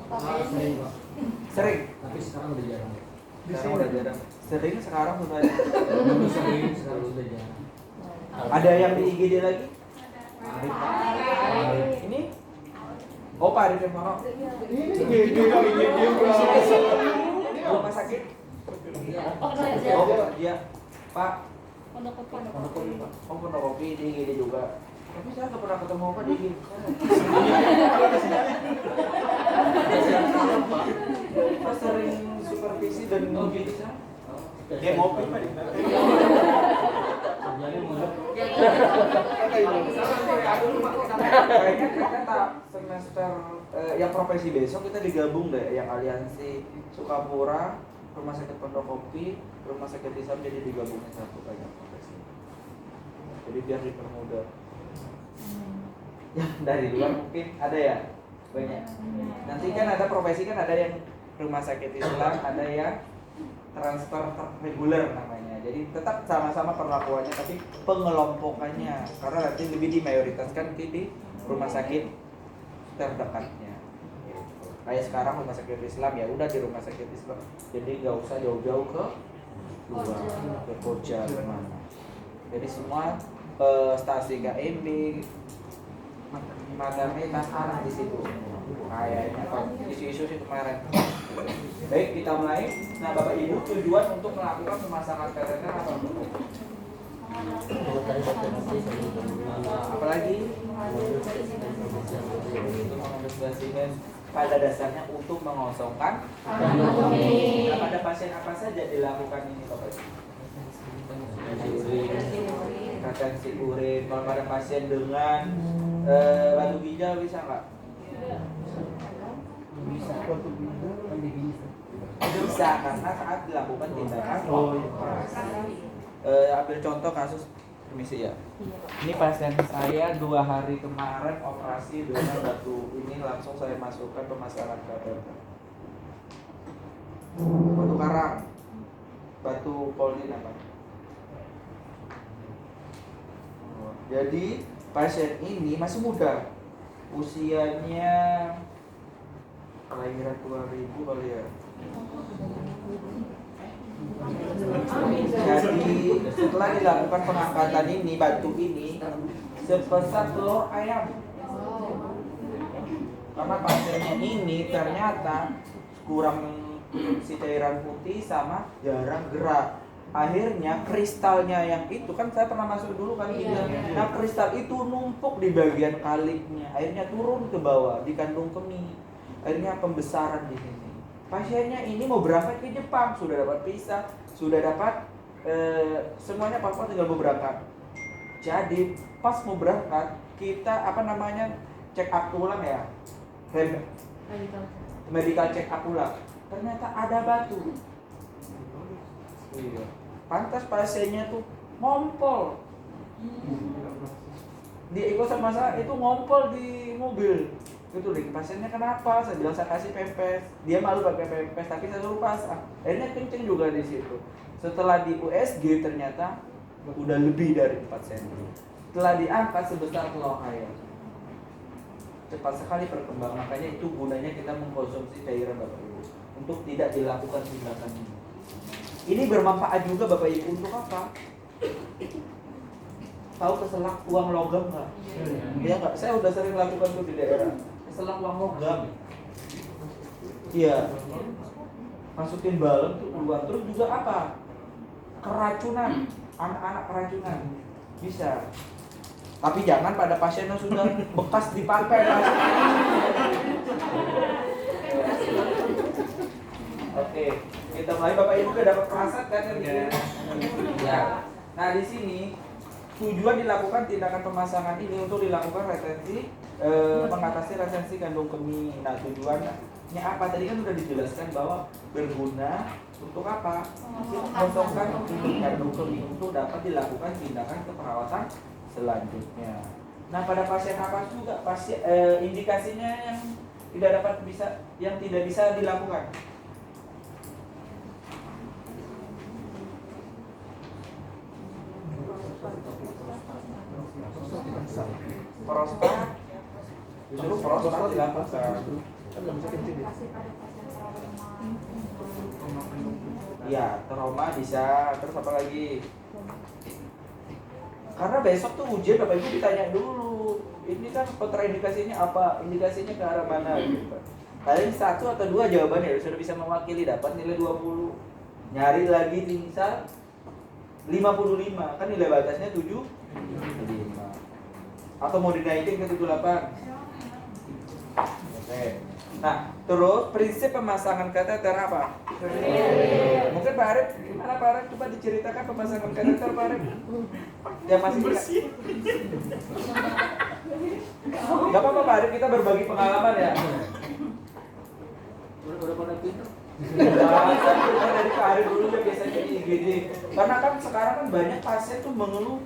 Sering Pak. Sering? Tapi sekarang udah jarang. Sekarang udah jarang. Sering sekarang sudah ada. Dulu sering, sekarang sudah jarang. Ada yang di IGD lagi? Arif Pak. Ini? Oh Pak Arif yang mana? Rumah sakit? Oh iya. Pak. Pondok Kopi. Oh Pondok Kopi di IGD juga. Tapi saya nggak pernah ketemu Pak di IGD. Pak sering supervisi dan ngopi di sana? Dia ngopi Pak di sana. Jadi mulai Kayaknya kita semester yang profesi besok kita digabung deh, yang aliansi Sukapura, Rumah Sakit Pondok Kopi, Rumah Sakit Islam, jadi digabungin satu banyak profesi. Jadi biar dipermudah. Yang dari luar mungkin ada ya banyak. Nanti kan ada profesi kan ada yang Rumah Sakit Islam, ada yang transfer reguler namanya. Jadi tetap sama-sama perlakuannya tapi pengelompokannya karena nanti lebih dimayoritaskan di rumah sakit terdekatnya. Kayak sekarang Rumah Sakit Islam ya udah di Rumah Sakit Islam. Jadi nggak usah jauh-jauh ke luar, ke Koja kemana. Jadi semua stasi KMB, Madame arah di situ. Kayaknya isu-isu sih kemarin. Baik, kita mulai. Nah, Bapak Ibu, tujuan untuk melakukan pemasangan kateter apa? Apalagi untuk mengantisipasikan pada dasarnya untuk mengosongkan. Nah, pada pasien apa saja dilakukan ini, Bapak Ibu? Retensi urin. Kalau pada pasien dengan batu ginjal bisa nggak? Bisa karena saat dilakukan tindakan ambil contoh kasus permisi ya. Ini pasien saya 2 hari kemarin operasi dengan batu ini langsung saya masukkan pemasangan kateter. Batu karang, batu polin apa? Jadi pasien ini masih muda, usianya kelahiran 2000 kali ya. Jadi setelah dilakukan pengangkatan ini, batu ini sebesar telur ayam. Karena pasiennya ini ternyata kurang si cairan putih sama jarang gerak. Akhirnya kristalnya yang itu kan saya pernah masuk dulu kan nah kristal itu numpuk di bagian kaliknya, akhirnya turun ke bawah di kandung kemih. Akhirnya pembesaran di sini. Pasiennya ini mau berangkat ke Jepang, sudah dapat visa, sudah dapat semuanya paspor, tinggal mau berangkat. Jadi pas mau berangkat kita check up ulang ya, medical check up ulang. Ternyata ada batu. Iya. Pantas pasiennya tuh ngompol. Di ikut masalah itu ngompol di mobil. Itu deh, pasiennya kenapa? Saya bilang saya kasih pempes. Dia malu pakai pempes, tapi saya suruh pasang. Akhirnya kenceng juga di situ. Setelah di USG ternyata udah lebih dari 4 cm. Setelah diangkat sebesar telur ayam. Cepat sekali perkembangan, makanya itu gunanya kita mengkonsumsi cairan Bapak Ibu untuk tidak dilakukan tindakan ini. Ini bermanfaat juga Bapak Ibu untuk apa? Tahu keselak uang logam nggak? Iya nggak? Saya udah sering lakukan tuh di daerah. Keselak uang logam. Iya. Masukin balon tuh uang. Terus juga apa? Keracunan. Anak-anak keracunan bisa. Tapi jangan pada pasien yang sudah bekas dipakai. Oke, kita mulai. Bapak Ibu udah dapat perasaan kan ya? Ya. Nah di sini tujuan dilakukan tindakan pemasangan ini untuk dilakukan retensi, mengatasi retensi kandung kemih. Nah tujuannya apa? Tadi kan sudah dijelaskan bahwa berguna untuk apa? Mengosongkan kandung kemih untuk dapat dilakukan tindakan keperawatan selanjutnya. Nah pada pasien apa juga pasien indikasinya yang tidak bisa dilakukan? Prostat, justru prostat dilakukan. Kan nggak bisa kencing ya. Iya, trauma bisa. Terus apa lagi? Karena besok tuh ujian Bapak Ibu ditanya dulu. Ini kan kontraindikasinya apa? Indikasinya ke arah mana gitu. Paling 1 atau 2 jawabannya sudah bisa mewakili, dapat nilai 20. Nyari lagi misal 55, kan nilai batasnya 75. Atau mau dinaikin ke 78. Oke. Nah, terus prinsip pemasangan kateter apa? Mungkin Pak Arif, gimana Pak Arif? Coba diceritakan pemasangan kateter Pak Arif. Yang masih bersih. Gak apa-apa Pak Arif, kita berbagi pengalaman ya. Udah pada pintar. Kita dari Pak Arif dulu ya biasanya di IGD. Karena kan sekarang kan banyak pasien tuh mengeluh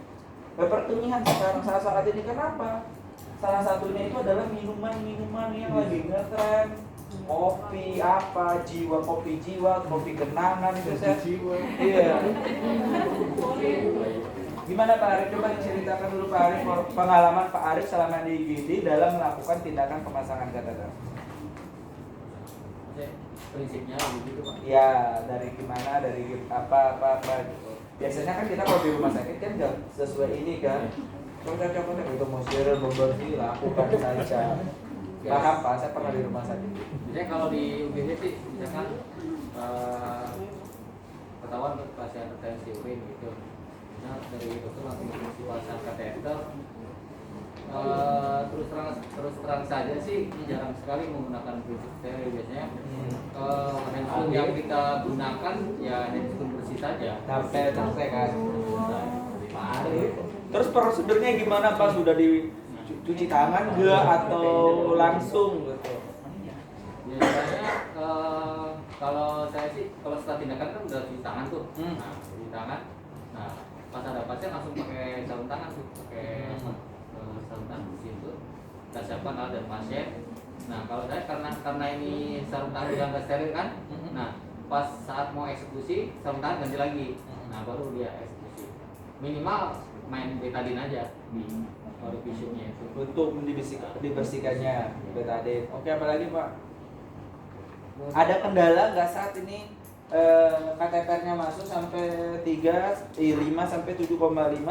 pertunjukan sekarang saat ini. Kenapa? Salah satunya itu adalah minuman-minuman yang lagi ngetren. Kopi apa, kopi jiwa, kopi kenangan itu saya. Iya. Gimana Pak Arif? Coba diceritakan dulu Pak Arif pengalaman Pak Arif selama di IGD dalam melakukan tindakan pemasangan kateter. Prinsipnya begitu Pak. Ya, dari gimana, dari apa gitu. Biasanya kan kita kalau di rumah sakit kan nggak sesuai ini kan. Kalau cocok itu mau steril, membersih, lakukan saja. Paham Pak, saya pernah di rumah sakit. Biasanya kalau di UGD sih, misalkan ketahuan pasien retensi urin gitu. Nah, dari dokter langsung mengisi pasang kateter. Terus terang saja sih ini jarang sekali menggunakan prinsip steril. Biasanya handphone yang kita gunakan ya handphone bersih saja. Sampai kan. Pak Arif. Terus prosedurnya gimana Pak? Sudah dicuci tangan enggak atau langsung gitu? Biasanya kalau saya sih kalau setelah tindakan kan udah cuci tangan tuh. Nah, cuci tangan. Nah, pas ada pasien langsung pakai sarung tangan tuh, pakai sarung tangan di situ. Kita siapkan alat dan pasien. Nah, kalau saya karena ini sarung tangan udah nggak steril kan. Nah, pas saat mau eksekusi sarung tangan ganti lagi. Nah, baru dia eksekusi. Minimal main betadine aja di orificiumnya itu. Untuk dibersihkannya betadine. Oke, apalagi Pak? Ada kendala nggak saat ini kateternya masuk sampai 5 sampai 7,5,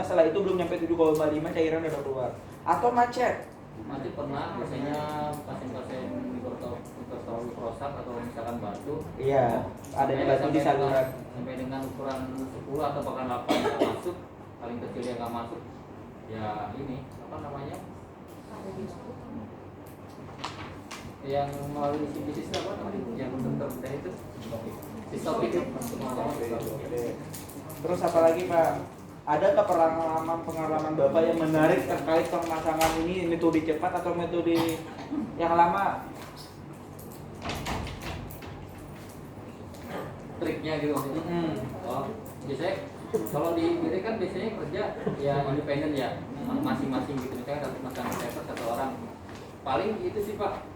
setelah itu belum nyampe 7,5 cairan udah keluar atau macet? Macet pernah, biasanya pasien-pasien hipertofi prostat atau misalkan batu. Iya, ada yang batu di saluran. Sampai dengan ukuran 10 atau bahkan 8 yang masuk, paling kecil yang nggak masuk. Ya ini apa namanya? Yang melalui bisnis apa namanya? Yang bentuk-bentuk itu. Sistem itu. Terus apa lagi Pak? Ada nggak pengalaman Bapak yang menarik terkait pemasangan ini, metode cepat atau metode yang lama? Triknya gitu maksudnya. Oh, biasanya kalau di ini kan biasanya kerja ya independen ya, masing-masing gitu. Misalnya satu masang kateter satu orang. Paling itu sih Pak.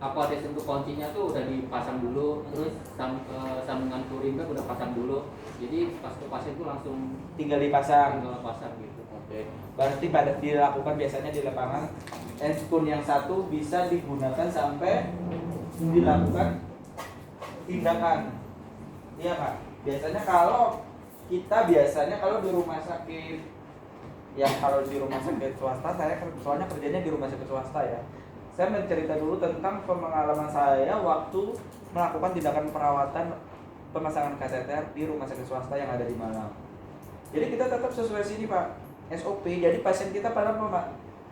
Apa adhesi untuk kuncinya tuh udah dipasang dulu, terus sambungan touring bag udah pasang dulu. Jadi pas ke pasien tuh langsung Tinggal dipasang. gitu. Oke. Berarti pada dilakukan biasanya di lapangan handspoon yang satu bisa digunakan sampai dilakukan tindakan. Iya Pak. Biasanya kalau di rumah sakit, yang kalau di rumah sakit swasta, saya soalnya kerjanya di rumah sakit swasta ya. Saya mencerita dulu tentang pengalaman saya waktu melakukan tindakan perawatan pemasangan kateter di rumah sakit swasta yang ada di Malang. Jadi kita tetap sesuai sini Pak, SOP. Jadi pasien kita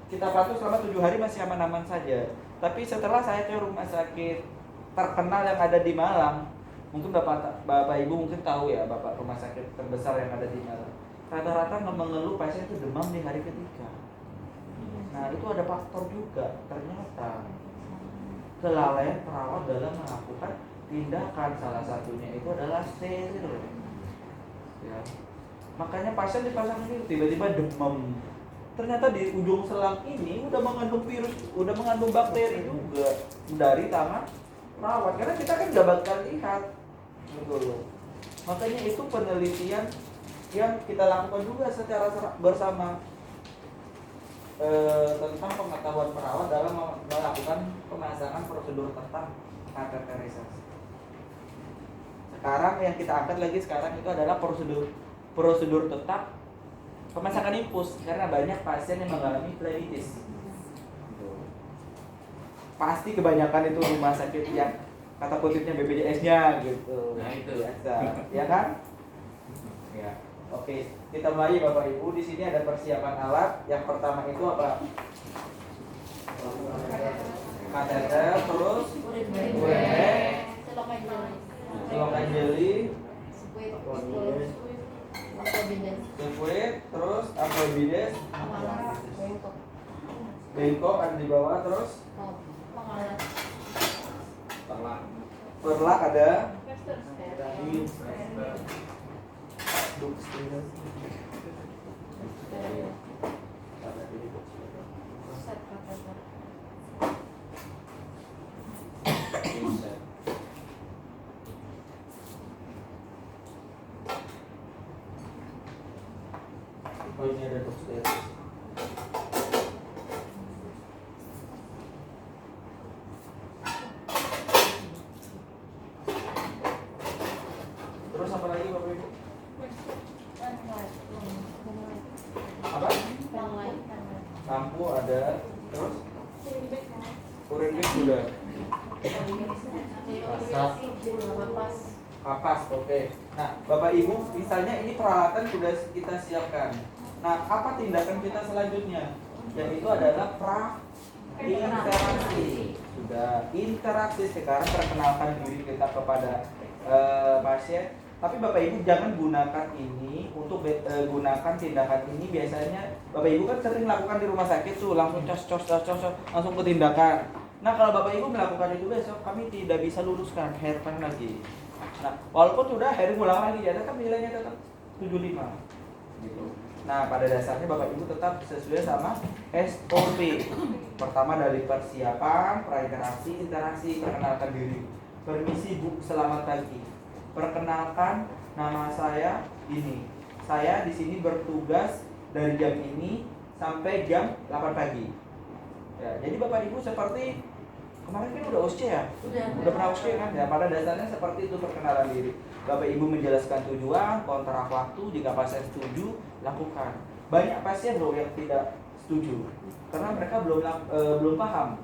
kita patuh selama 7 hari masih aman-aman saja. Tapi setelah saya ke rumah sakit terkenal yang ada di Malang, mungkin Bapak Ibu mungkin tahu ya, Bapak rumah sakit terbesar yang ada di Malang. Rata-rata mengeluh pasien itu demam di hari ketiga. Nah itu ada faktor juga, ternyata kelalaian perawat dalam melakukan tindakan, salah satunya itu adalah steril ya. Makanya pasien dipasang ini tiba-tiba demam, ternyata di ujung selang ini udah mengandung virus, udah mengandung bakteri juga dari tangan perawat, karena kita kan gak bakal lihat gitu loh. Makanya itu penelitian yang kita lakukan juga secara bersama. tentang pengetahuan perawat dalam melakukan pemasangan prosedur tetap kateterisasi. Sekarang yang kita angkat lagi sekarang itu adalah prosedur tetap pemasangan infus, karena banyak pasien yang mengalami pleuritis. Pasti kebanyakan itu rumah sakit yang kata kutipnya BPJS-nya gitu. Nah itu biasa, ya kan? Ya. Oke, kita mulai Bapak Ibu. Di sini ada persiapan alat. Yang pertama itu apa? Kateter, terus selokan jeli, squid, terus aquabides, bengkok ada di bawah, terus perlak ada, oh ini ada dokter. Terus apa lagi Bapak Ibu? Apa? Lampu ada, terus urin sudah. Kapas, oke. Nah, Bapak Ibu, misalnya ini peralatan sudah kita siapkan. Nah, apa tindakan kita selanjutnya? Yaitu adalah interaksi. Sudah interaksi, sekarang perkenalkan diri kita kepada pasien. Tapi Bapak Ibu jangan gunakan ini untuk gunakan tindakan ini. Biasanya Bapak Ibu kan sering lakukan di rumah sakit tuh, langsung cos langsung ke tindakan. Nah, kalau Bapak Ibu melakukan itu besok kami tidak bisa luruskan hairpan lagi. Nah, walaupun sudah hair ulang lagi ya, tetap nilainya tetap 75 gitu. Nah, pada dasarnya Bapak Ibu tetap sesuai sama SOP. Pertama dari persiapan, interaksi, perkenalkan diri. Permisi Bu, selamat pagi. Perkenalkan, nama saya ini. Saya di sini bertugas dari jam ini sampai jam 8 pagi. Ya, jadi Bapak Ibu seperti kemarin kan udah OSCE ya? Udah pernah OSCE kan? Ya, pada dasarnya seperti itu perkenalan diri. Bapak Ibu menjelaskan tujuan, kontrak waktu, jika pasien setuju, lakukan. Banyak pasien loh yang tidak setuju karena mereka belum paham.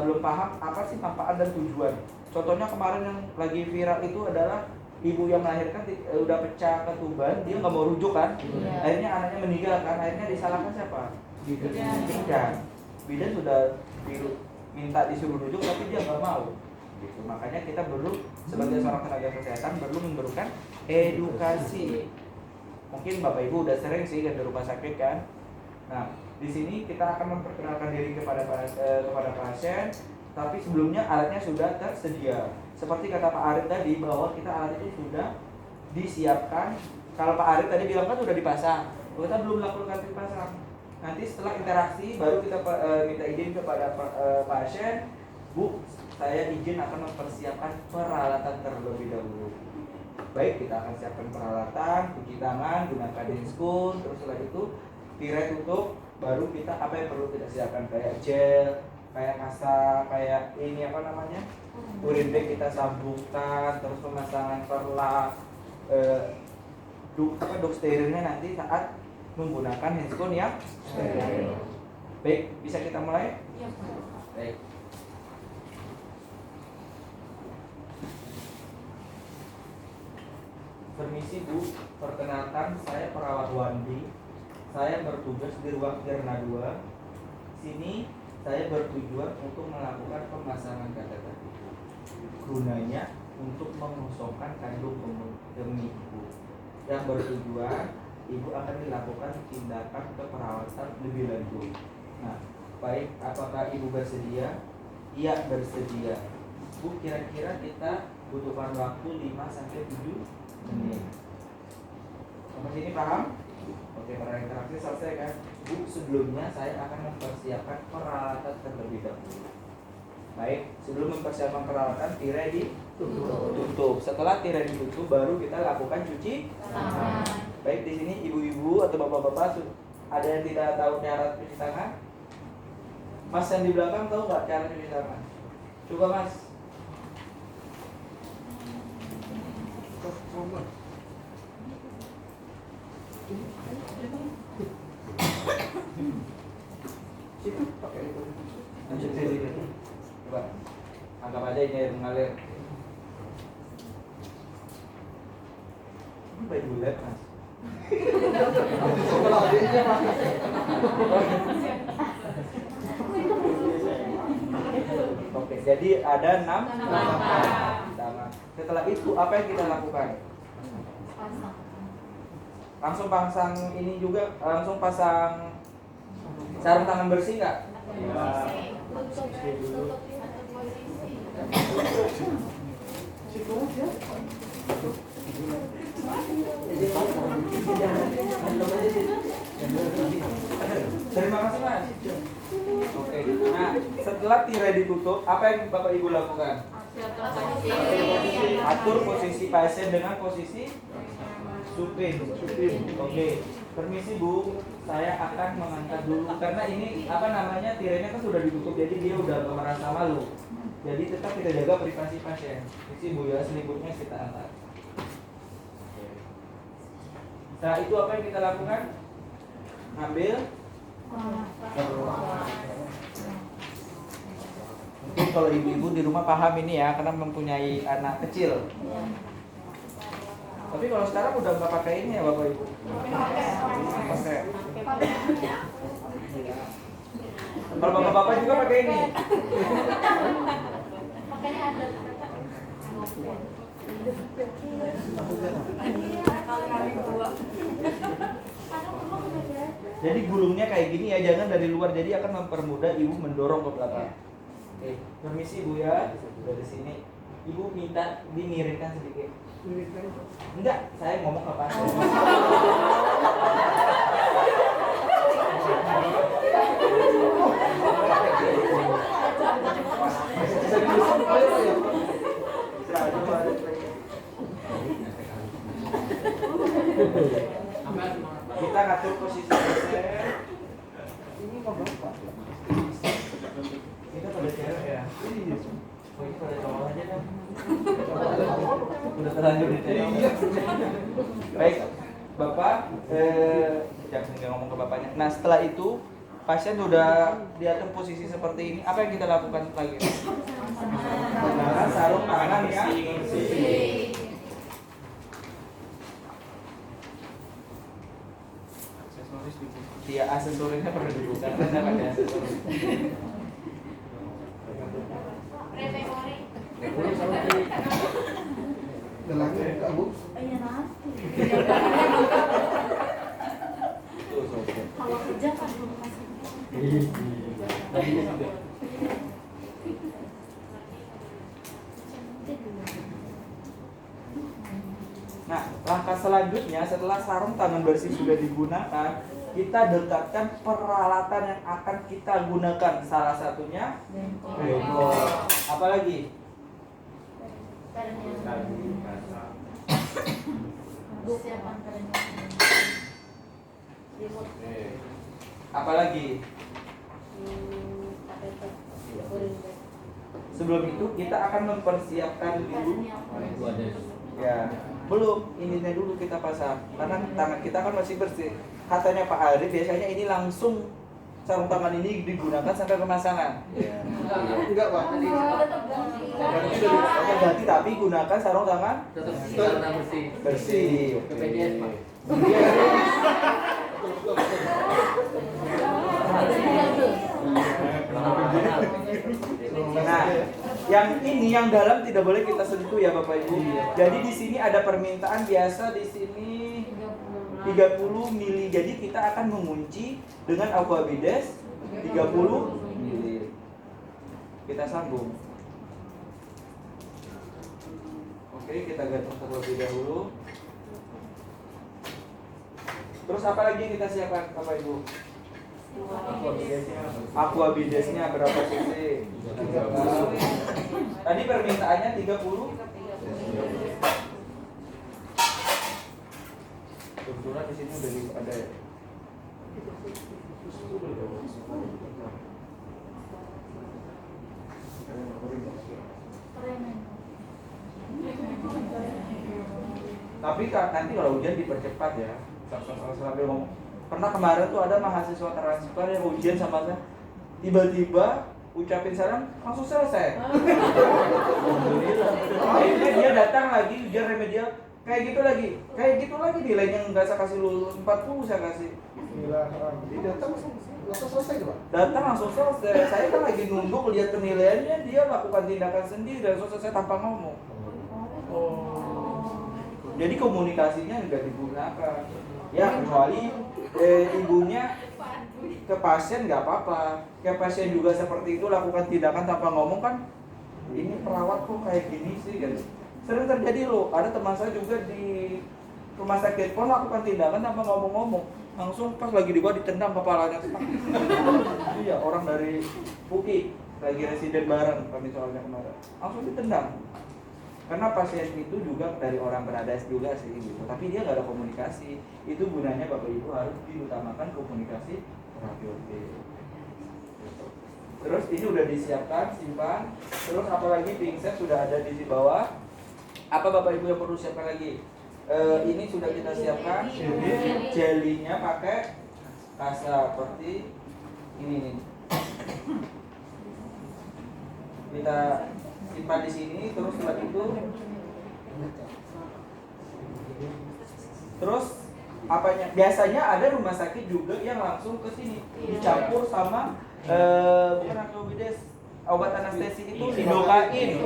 Belum paham apa sih manfaat dan tujuan. Contohnya kemarin yang lagi viral itu adalah ibu yang melahirkan udah pecah ketuban, dia nggak mau rujuk kan, akhirnya anaknya meninggal kan, akhirnya disalahkan siapa? Bidan sudah minta disuruh rujuk tapi dia nggak mau. Gitu. Makanya kita perlu sebagai seorang tenaga kesehatan perlu memberikan edukasi. Mungkin Bapak Ibu udah sering sih ke rumah sakit kan. Nah, di sini kita akan memperkenalkan diri kepada pasien. Tapi sebelumnya alatnya sudah tersedia. Seperti kata Pak Arif tadi bahwa kita alat itu sudah disiapkan. Kalau Pak Arif tadi bilang kan sudah dipasang, kita belum lakukan dipasang. Nanti setelah interaksi baru kita minta izin kepada pasien, Bu, saya izin akan mempersiapkan peralatan terlebih dahulu. Baik, kita akan siapkan peralatan, cuci tangan, gunakan diskun, terus setelah itu tirai tutup, baru kita apa yang perlu kita siapkan kayak gel, kayak kasa, kayak ini apa namanya, urin bag kita sambungkan, terus pemasangan perlak, dok sterilnya nanti saat menggunakan handphone yang steril. Baik, bisa kita mulai? Ya. Baik. Permisi Bu, perkenalkan saya perawat Wandi. Saya bertugas di ruang Kirna 2. Sini saya bertujuan untuk melakukan pemasangan kateter. Gunanya untuk mengosongkan kandung kemih Ibu. Yang bertujuan Ibu akan dilakukan tindakan keperawatan lebih lanjut. Nah, baik, apakah Ibu bersedia? Iya, bersedia. Bu, kira-kira kita butuhkan waktu 5-7 menit. Sampai sini paham? Oke, para interaksi selesai kan? Bu, sebelumnya saya akan mempersiapkan peralatan terlebih dahulu. Baik, sebelum mempersiapkan peralatan, tirai ditutup. Setelah tirai ditutup, baru kita lakukan cuci tangan. Baik, di sini ibu-ibu atau bapak-bapak Ada yang tidak tahu cara cuci tangan? Mas yang di belakang tahu nggak cara cuci tangan? Coba Mas. Situ pakai itu. Lanjut sini. Coba. Anggap aja ini air mengalir. Ini baik bulat Mas. Oke, jadi ada 6 pertama. Setelah itu apa yang kita lakukan? Langsung pasang ini juga, langsung pasang sarung tangan bersih nggak? Terima kasih Mas. Oke. Nah, setelah tirai ditutup, apa yang Bapak Ibu lakukan? Atur posisi pasien dengan posisi supin. Oke. Permisi Bu, saya akan mengangkat dulu karena ini apa namanya tirainya kan sudah ditutup, jadi dia udah merasa malu. Jadi tetap kita jaga privasi pasien. Permisi Bu ya, selimutnya kita angkat. Nah, itu apa yang kita lakukan? Ambil. Mungkin kalau ibu-ibu di rumah paham ini ya, karena mempunyai anak kecil. Tapi kalau sekarang udah nggak pakai ini ya Bapak Ibu? Pakai. Kalau bapak-bapak juga pakai ini. Jadi gulungnya kayak gini ya, jangan dari luar, jadi akan mempermudah ibu mendorong ke belakang. Oke, permisi Bu ya, dari sini ibu minta dimiringkan sedikit. Enggak, saya ngomong apa? Kita ngatur posisi pasien. Ini ngobrol Pak. Kita pada cewek ya. Oh, ini pada cowok aja kan. Udah terlanjur di Baik, Bapak, jangan ngomong ke bapaknya. Nah, setelah itu pasien sudah diatur posisi seperti ini. Apa yang kita lakukan lagi? Menggunakan sarung tangan yang bersih. Iya, aksesorisnya perlu dibuka karena pakai aksesoris. Gelangnya buka Bu. Iya nanti. Kalau kerja kan belum masuk. Nah, langkah selanjutnya setelah sarung tangan bersih sudah digunakan, kita dekatkan peralatan yang akan kita gunakan. Salah satunya bengkok. Apa lagi? Apa lagi? Sebelum itu kita akan mempersiapkan dulu. Ya, belum, ininya dulu kita pasang karena tangan kita kan masih bersih. Katanya Pak Ari biasanya ini langsung sarung tangan ini digunakan sampai pemasangan. Enggak Pak. Oke, ganti tapi gunakan sarung tangan tetap bersih. bersih. BPJS Pak. Nah, yang ini yang dalam tidak boleh kita sentuh ya Bapak Ibu. Jadi di sini ada permintaan biasa di sini 30 mili. Jadi kita akan mengunci dengan aquabides 30 mili. Kita sambung. Oke, kita gantung terlebih dahulu. Terus apa lagi yang kita siapkan Bapak Ibu? Aquabidesnya berapa cc? 30. Tadi permintaannya 30. Kebetulan di sini udah ada ya. Tapi nanti kalau ujian dipercepat ya. Sambil ngomong. Pernah kemarin tuh ada mahasiswa transfer yang ujian sama saya, tiba-tiba ucapin salam langsung selesai. Akhirnya dia datang lagi ujian remedial kayak gitu lagi nilainya nggak saya kasih lulus 40 saya kasih. Dia datang langsung selesai tuh, Pak. Datang langsung selesai. Saya kan lagi nunduk lihat penilaiannya, dia lakukan tindakan sendiri dan selesai tanpa ngomong. Jadi komunikasinya nggak digunakan. Ya kecuali ibunya ke pasien nggak apa-apa. Ke pasien juga seperti itu lakukan tindakan tanpa ngomong kan. Ini perawat kok kayak gini sih kan. Sering terjadi loh. Ada teman saya juga di rumah sakit pun lakukan tindakan tanpa ngomong-ngomong. Langsung pas lagi di bawah ditendang kepalanya. Iya, orang dari UI lagi residen bareng kami soalnya kemarin. Langsung ditendang. Karena pasien itu juga dari orang beradas juga sih gitu. Tapi dia nggak ada komunikasi. Itu gunanya Bapak Ibu harus diutamakan komunikasi terapeutik. Terus ini udah disiapkan, simpan. Terus apalagi pingset sudah ada di bawah. Apa Bapak Ibu yang perlu siapkan lagi? Ini sudah kita siapkan. Jelinya pakai kasa seperti ini nih. Kita simpan di sini. Terus setelah itu, terus apanya? Biasanya ada rumah sakit juga yang langsung ke sini dicampur sama bukan antibides, obat anestesi itu didokain.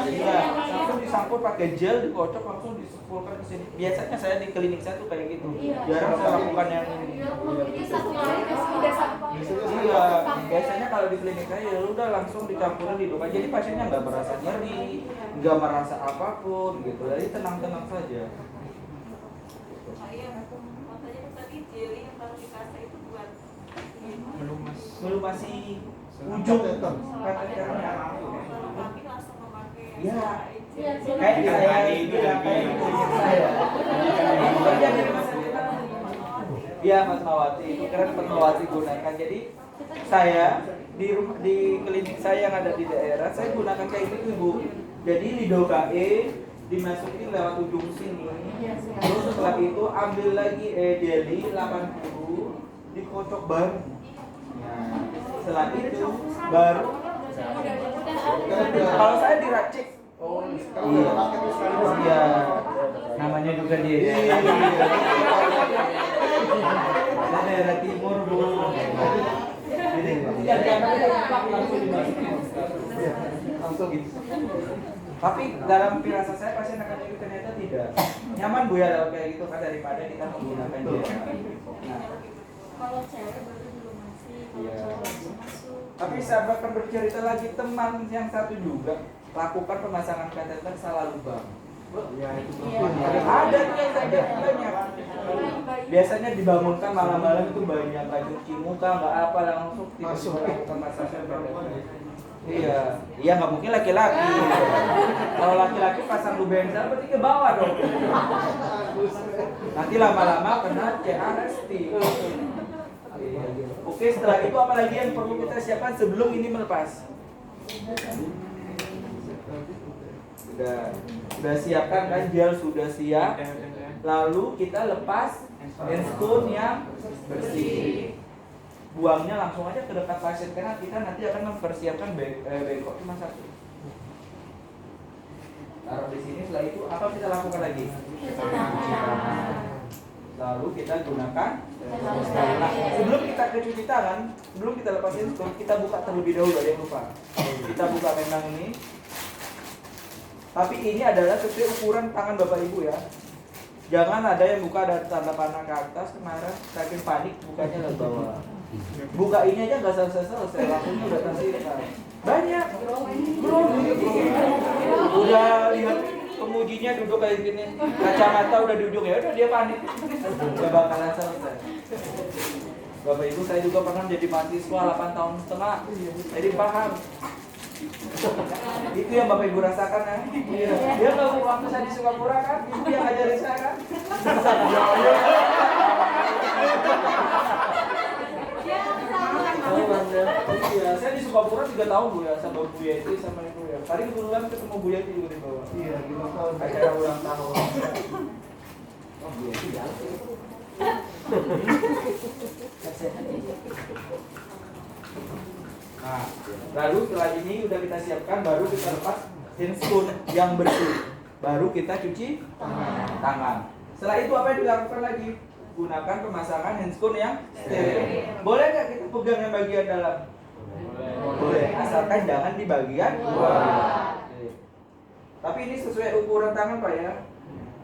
Iya, langsung dicampur pakai gel, dikocok langsung disepulkan ke sini. Biasanya saya di klinik saya tuh kayak gitu. Jarang saya lakukan yang ini. Iya, biasanya kalau di klinik saya ya udah langsung dicampurin didokain. Jadi pasiennya nggak merasa nyeri, nggak merasa apapun gitu. Jadi tenang-tenang saja. Melumasi ujung kateternya. Ya, kayak saya itu kayak saya. Kerja di rumah sakit. Iya, Fatmawati itu keren Fatmawati gunakan. Jadi saya di klinik saya yang ada di daerah saya gunakan kayak gitu Ibu. Jadi didokain, dimasukin lewat ujung sini. Terus setelah itu ambil lagi jelly 80 dikocok bareng. Nah, setelah itu baru kalau saya diracik. Oh, sekali pakai tuh sekali. Iya. Namanya juga dia. Saya daerah timur, Bu. Jadi langsung dimasukin. Langsung gitu. Tapi dalam firasat saya pasien akan jadi ternyata tidak nyaman Bu ya kalau kayak gitu kan daripada kita menggunakan dia. Nah, Kalau cewek baru belum masih, kalau Iya. cowok langsung masuk. tapi saya akan bercerita lagi teman yang satu juga lakukan pemasangan kateter salah lubang. Ya itu Iya. Ada tuh yang saya lihat banyak. Biasanya dibangunkan malam-malam itu banyak nggak cuci muka nggak apa langsung Masuk. lakukan masakan kateter. Iya, iya nggak mungkin laki-laki. Kalau laki-laki pasang lubenza berarti ke bawah dong. Nanti lama-lama kena CRST. Oke, setelah itu apa lagi yang perlu kita siapkan sebelum ini melepas? Sudah siapkan kan gel sudah siap. Lalu kita lepas handphone yang bersih. Buangnya langsung aja ke dekat pasien karena kita nanti akan mempersiapkan bengkok cuma satu. Taruh di sini. Setelah itu apa kita lakukan lagi? Lalu kita gunakan. Nah, sebelum kita cuci tangan, sebelum kita lepas handphone, kita buka terlebih dahulu, ada yang lupa. Kita buka memang ini. Tapi ini adalah sesuai ukuran tangan Bapak Ibu ya. Jangan ada yang buka ada tanda panah ke atas kemarin, saking panik bukanya ke bawah. Buka ini aja nggak selesai, langsungnya udah tersita. Banyak, bro. Udah lihat pengujinya duduk kayak gini, kacamata udah di ujung ya, udah dia panik, nggak bakalan selesai. Bapak Ibu saya juga pernah jadi mahasiswa 8 tahun setengah, jadi paham. Itu yang Bapak Ibu rasakan ya. Dia nggak waktu saya di Singapura kan, itu yang ngajarin saya kan. Iya, saya di Sukapura 3 tahun Bu ya sama Bu Yeti sama Ibu ya. Tadi kebetulan ketemu Bu Yeti juga di bawah. Iya, di tahun. Acara ulang tahun. Oh, iya, iya. Nah, lalu setelah ini udah kita siapkan, baru kita lepas handscoon yang bersih. Baru kita cuci tangan. Setelah itu apa yang dilakukan lagi? Gunakan pemasangan handscoon yang steril. Boleh nggak kita pegang yang bagian dalam? Boleh. Asalkan jangan di bagian luar. Tapi ini sesuai ukuran tangan Pak ya.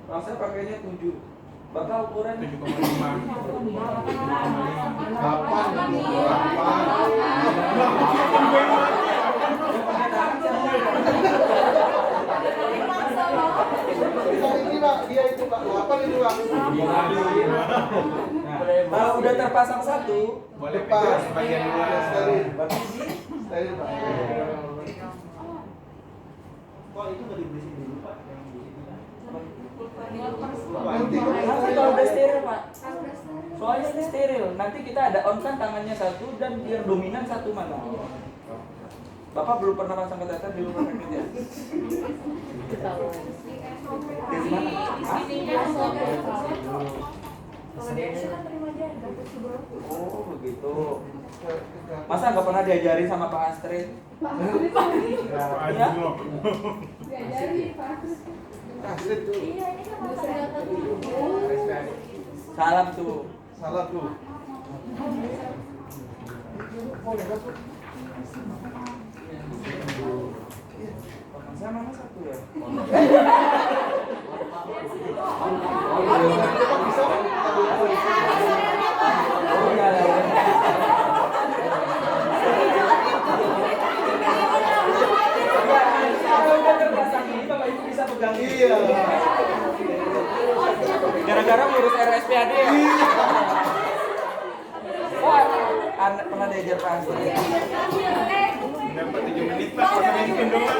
Kalau saya pakainya 7. Bapak ukuran 7,5. 8. Ini Pak, dia itu Pak, 8 itu Pak. Nah, kalau udah terpasang satu, Boleh pas bagian luar steril. berarti ini Steril Pak. kok itu nggak dibersihin dulu Pak? Yang di sini kan? Nanti Nanti kalau udah steril Pak. Soalnya ini steril. Nanti kita ada on kan tangannya satu dan yang dominan satu mana? Bapak belum pernah pasang kateter di rumah sakit ya? Di mana? Kalau di Asia kan terima aja, dapat seberapa? Oh begitu. Masa nggak pernah diajarin sama Pak Astrid? Ya? Diajari, Pak. Aslit tuh. Iya, ini kan masa data dulu. Salam tuh. Salah tuh. Saya mana satu ya? Oh iya. Kalau udah terpasang ini Bapak Ibu bisa pegang ini. Iya. Gara-gara ngurus RSPAD ya? Wah, anak pernah diajar Pak Astrid. Dapat 7 menit Pak, pakai bikin doang.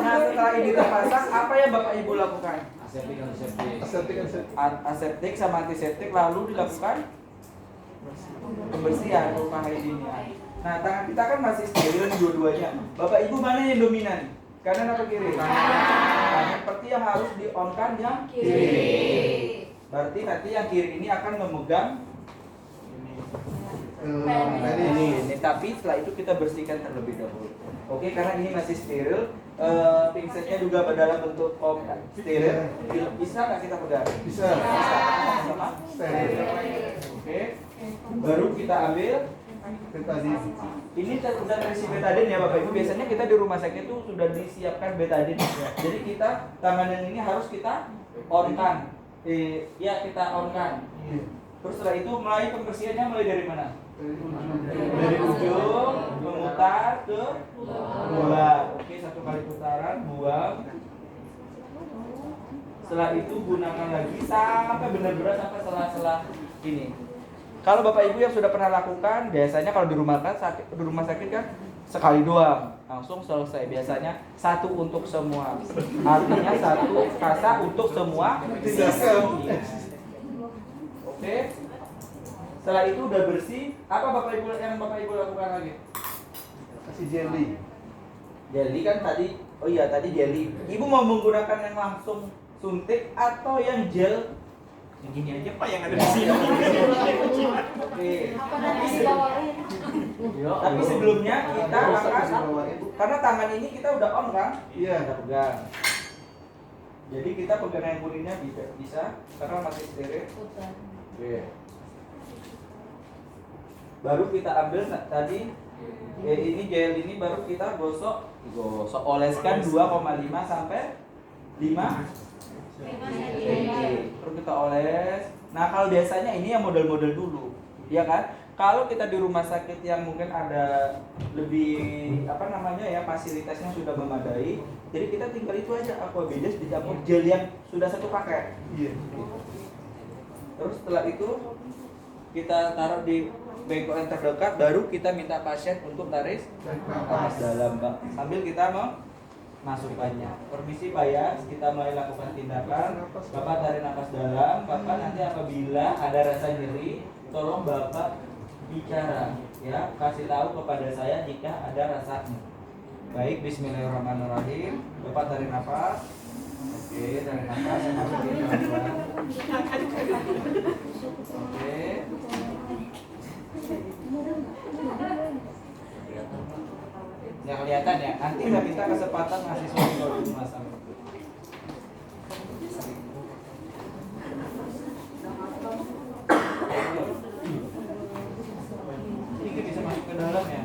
Nah setelah ini terpasang, apa yang Bapak Ibu lakukan? Aseptik, aseptik. Aseptik, aseptik. Aseptik sama antiseptik, lalu dilakukan pembersihan rumah hygiene. Nah tangan kita kan masih steril dua-duanya. Bapak Ibu mana yang dominan? Kanan apa kiri? Nah, seperti yang harus di-on-kan yang kiri. Berarti nanti yang kiri ini akan memegang ini. Tapi setelah itu kita bersihkan terlebih dahulu. Oke, karena ini masih steril. Pinsetnya juga dalam bentuk steril. Bisa nggak kita pegang? Bisa. Sama? Steril. Oke. Baru kita ambil. Betadine. Ini sudah terisi betadine ya Bapak Ibu. Biasanya kita di rumah sakit itu sudah disiapkan betadine. Jadi kita tangan yang ini harus kita on-kan. Ya kita on-kan. Terus setelah itu mulai pembersihannya mulai dari mana? Dari ujung memutar ke buang. Oke, 1 kali putaran buang. Setelah itu gunakan lagi sampai benar-benar sampai sela-sela ini. Kalau Bapak Ibu yang sudah pernah lakukan, biasanya kalau di rumah sakit kan sekali doang, langsung selesai. Biasanya satu untuk semua. Artinya satu kasa untuk semua sistem. Oke. Setelah itu udah bersih, apa Bapak Ibu yang Bapak Ibu lakukan lagi? Kasih jelly. Jelly kan tadi, oh iya tadi jelly. Ibu mau menggunakan yang langsung suntik atau yang gel? Yang gini aja Pak yang ada di sini. Oke. Apa nanti dibawain? Tapi sebelumnya kita akan, karena tangan ini kita udah on kan? Iya. Kita pegang. Jadi kita pegang yang kuningnya bisa karena masih steril. Oke. Baru kita ambil tadi ini gel ini baru kita gosok oleskan 2,5 sampai 5 terus kita oles. Nah kalau biasanya ini yang model-model dulu, ya kan? Kalau kita di rumah sakit yang mungkin ada lebih fasilitasnya sudah memadai, jadi kita tinggal itu aja aquabedes dicampur gel yang sudah satu pakai. Iya. Terus setelah itu kita taruh di bengkok yang terdekat, baru kita minta pasien untuk tarik nafas dalam, Pak. Sambil kita memasukkannya. Permisi Pak ya, kita mulai lakukan tindakan. Bapak tarik nafas dalam. Bapak nanti apabila ada rasa nyeri, tolong Bapak bicara. Ya, kasih tahu kepada saya jika ada rasanya. Baik, bismillahirrahmanirrahim. Bapak tarik nafas. Oke, tarik nafas. Masukin pelan-pelan. Oke. Nggak kelihatan ya? Nanti saya minta kesempatan ngasih soal di masalah. Ini bisa masuk ke dalam ya?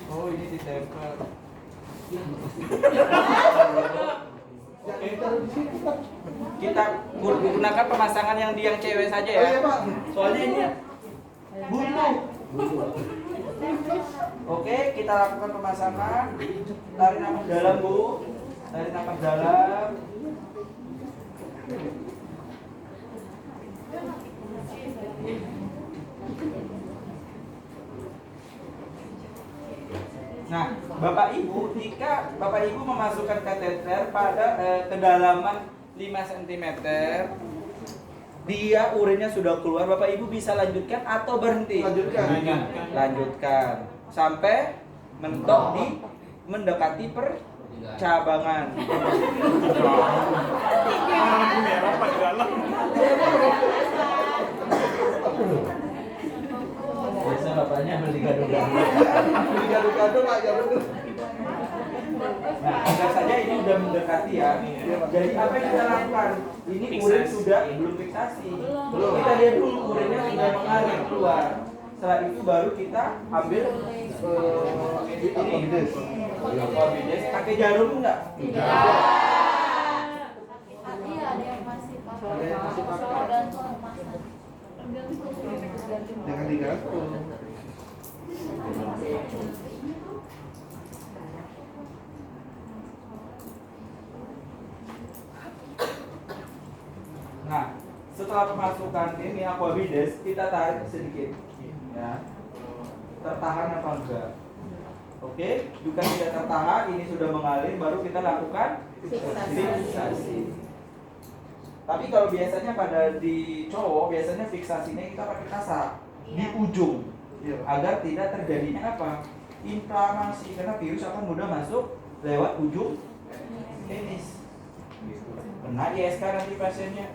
Oh, ini ditempel. Oke. Kita gunakan pemasangan yang cewek saja ya. Soalnya ini butuh. Oke, kita lakukan pemasangan. Tarik nafas dalam, Bu. Tarik nafas dalam. Nah, Bapak Ibu, jika Bapak Ibu memasukkan kateter pada kedalaman 5 cm, dia urinnya sudah keluar, Bapak Ibu bisa lanjutkan atau berhenti? Lanjutkan sampai mentok di mendekati percabangan. Merah apa di dalam? Biasa bapaknya beli gado-gado. Beli gado-gado Pak, ya betul. Nah, anggap saja ini udah mendekati ya. Jadi apa yang kita lakukan? Ini urin sudah belum fiksasi. Kita lihat dulu urinnya sudah mengalir keluar. Setelah itu baru kita ambil ini. Aquabides. Pakai jarum enggak? Iya, ada yang masih pakai. Gantung masang. Jangan digantung. Nah, setelah pemasukan ini aquabides, kita tarik sedikit. Ya. Tertahan apa enggak? Oke, jika tidak tertahan, ini sudah mengalir, baru kita lakukan fiksasi. Tapi kalau biasanya pada di cowok, biasanya fiksasinya kita pakai kasar di ujung, agar tidak terjadinya apa? Inflamasi, karena virus akan mudah masuk lewat ujung penis. Kena ISK nanti pasiennya.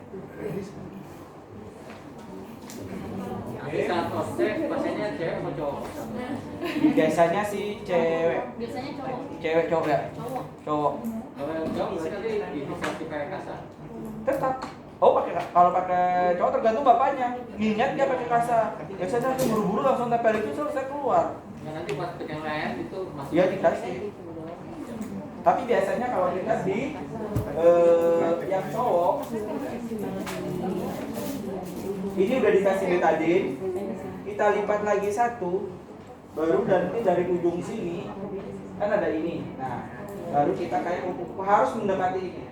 Di saat proses pasiennya cewek atau cowok? Biasanya sih cewek. Biasanya cowok. Cewek cowok ya? Cowok. Cowok. Kalau yang cowok berarti nanti difiksasi pakai kasar. Tetap. Oh, kalau pakai cowok tergantung bapaknya. Niat dia pakai kasar. Biasanya nanti buru-buru langsung tempel itu selesai keluar. Ya nanti pas yang lain itu masuk. Ya dikasih. Tapi biasanya kalau kita di yang cowok ini udah dikasih betadine, kita lipat lagi satu, baru nanti dari ujung sini kan ada ini. Nah, baru kita kayak harus mendekati ini.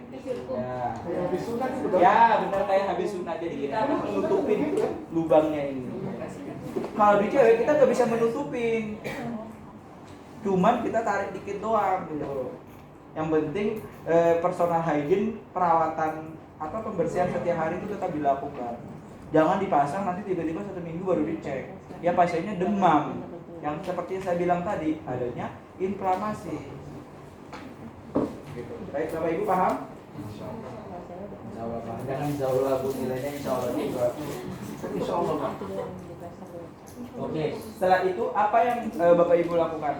Ya, Habis sunat itu ya benar kayak habis sunat. Jadi kita harus menutupin lubangnya ini. Kalau di cewek kita nggak bisa menutupin, cuman kita tarik dikit doang gitu. Yang penting personal hygiene, perawatan atau pembersihan setiap hari itu tetap dilakukan. Jangan dipasang nanti tiba-tiba 1 minggu baru dicek. Ya pasiennya demam, yang seperti yang saya bilang tadi, adanya inflamasi. Gitu. Baik, Bapak Ibu paham? Insya Allah Pak. Jangan insya Allah Bu, nilainya insya Allah juga. Insya Allah Pak. Oke, setelah itu apa yang Bapak Ibu lakukan?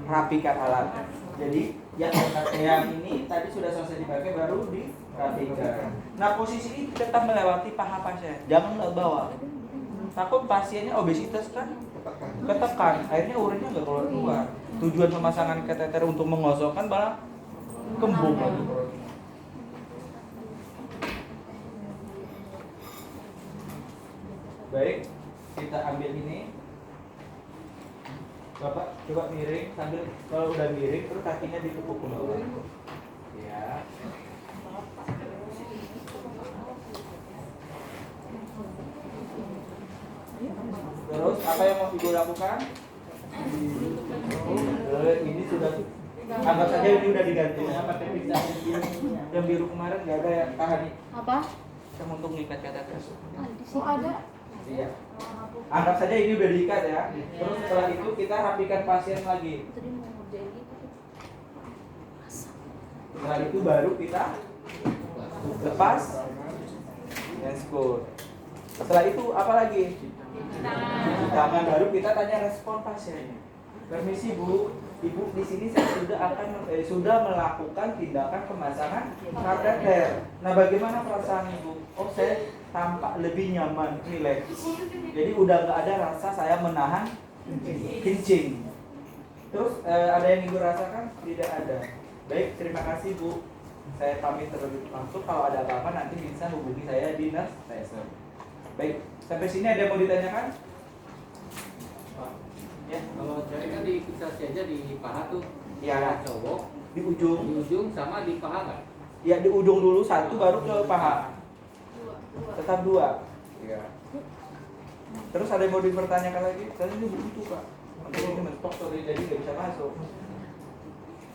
Rapikan alat. Jadi yang ini tadi sudah selesai dipakai, baru dirapikan. Nah, posisi ini tetap melewati paha pasien, jangan ke bawah. Takut pasiennya obesitas kan ketekan, akhirnya urinnya nggak keluar. Tujuan pemasangan kateter untuk mengosongkan malah kembung lagi. Baik, kita ambil ini. Bapak coba miring sambil, kalau udah miring terus kakinya ditekuk ke bawah. Ya. Terus apa yang mau Ibu lakukan? Ini sudah, anggap saja ini udah diganti. Pakai pizza yang biru kemarin nggak ada yang tahan nih. Apa? Kita untuk ngikat kateter. Oh ada. Iya. Anggap saja ini udah diikat ya. Terus setelah itu kita rapikan pasien lagi. Tadi mau ngerjain itu tuh. Setelah itu baru kita lepas Good. Setelah itu apa lagi? Cuci tangan. Baru kita tanya respon pasien. Permisi Bu, Ibu di sini saya sudah melakukan tindakan pemasangan kateter. Nah, bagaimana perasaan Ibu? Oh, saya tampak lebih nyaman, rileks. Jadi udah nggak ada rasa saya menahan kencing. Terus ada yang Ibu rasakan? Tidak ada. Baik, terima kasih Bu. Saya pamit terlebih langsung. Kalau ada apa-apa nanti bisa hubungi saya di nurse station. Baik, sampai sini ada yang mau ditanyakan? Ya, kalau cewek kan difiksasi aja di paha tuh. Ya. Cowok Di ujung. di ujung sama di paha kan? Ya, di ujung dulu satu baru ke paha. Tetap dua. Ya. Terus ada yang mau dipertanyakan lagi? Tadi ini buntu Kak. Nanti ini mentok sorry jadi nggak bisa masuk.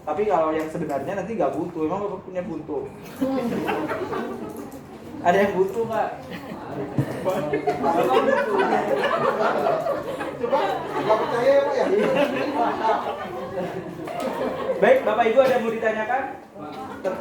Tapi kalau yang sebenarnya nanti nggak buntu, emang Bapak punya buntu. Ada yang buntu nggak? Coba nggak percaya ya Pak ya? Baik, Bapak Ibu ada yang mau ditanyakan? Kan